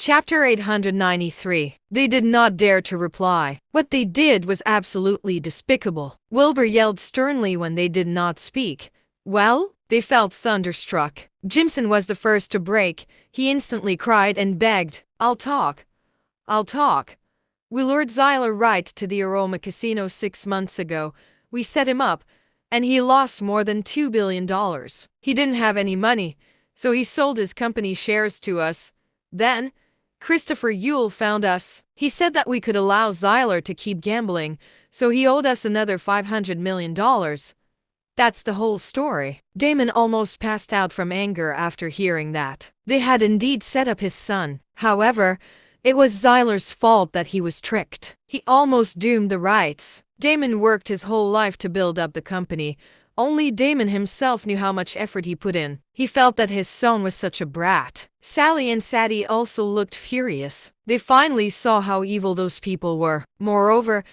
Chapter 893. They did not dare to reply. What they did was absolutely despicable. Wilbur yelled sternly when they did not speak. Well, they felt thunderstruck. Jimson was the first to break. He instantly cried and begged, I'll talk. I'll talk. We lured Zyler right to the Aroma Casino 6 months ago. We set him up, and he lost more than $2 billion. He didn't have any money, so he sold his company shares to us. Then, Christopher Uhl found us. He said that we could allow Zyler to keep gambling, so he owed us another $500 million. That's the whole story. Damon almost passed out from anger after hearing that. They had indeed set up his son. However, it was Zyler's fault that he was tricked. He almost doomed the Wrights. Damon worked his whole life to build up the company. Only Damon himself knew how much effort he put in. He felt that his son was such a brat. Sally and Sadie also looked furious. They finally saw how evil those people were. Moreover,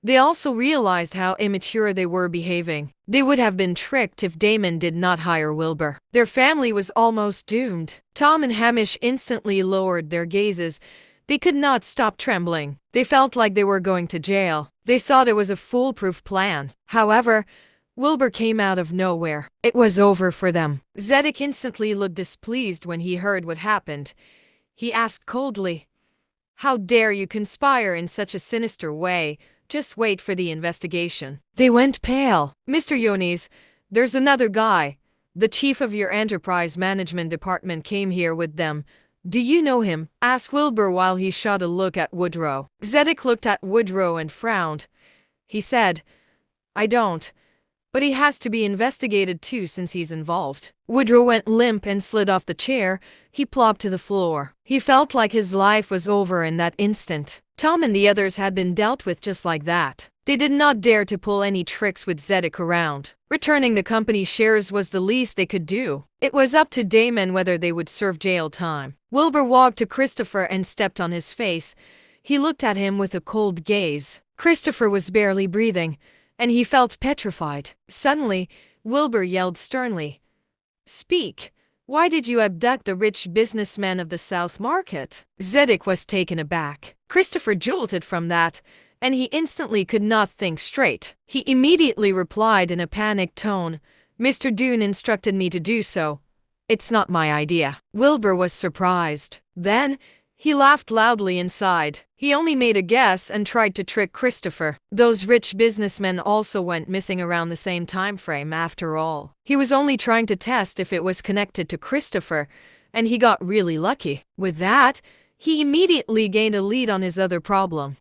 they also realized how immature they were behaving. They would have been tricked if Damon did not hire Wilbur. Their family was almost doomed. Tom and Hamish instantly lowered their gazes. They could not stop trembling. They felt like they were going to jail. They thought it was a foolproof plan. However, Wilbur came out of nowhere. It was over for them. Zedek instantly looked displeased when he heard what happened. He asked coldly, How dare you conspire in such a sinister way? Just wait for the investigation. They went pale. Mr. Yones, there's another guy. The chief of your enterprise management department came here with them. Do you know him? Asked Wilbur while he shot a look at Woodrow. Zedek looked at Woodrow and frowned. He said, I don't. But he has to be investigated too since he's involved. Woodrow went limp and slid off the chair. He plopped to the floor. He felt like his life was over in that instant. Tom and the others had been dealt with just like that. They did not dare to pull any tricks with Zedek around. Returning the company shares was the least they could do. It was up to Damon whether they would serve jail time. Wilbur walked to Christopher and stepped on his face. He looked at him with a cold gaze. Christopher was barely breathing, and he felt petrified. Suddenly, Wilbur yelled sternly, Speak! Why did you abduct the rich businessman of the South Market? Zedek was taken aback. Christopher jolted from that, and he instantly could not think straight. He immediately replied in a panicked tone, Mr. Doone instructed me to do so. It's not my idea. Wilbur was surprised. Then, he laughed loudly inside. He only made a guess and tried to trick Christopher. Those rich businessmen also went missing around the same time frame after all. He was only trying to test if it was connected to Christopher, and he got really lucky. With that, he immediately gained a lead on his other problem.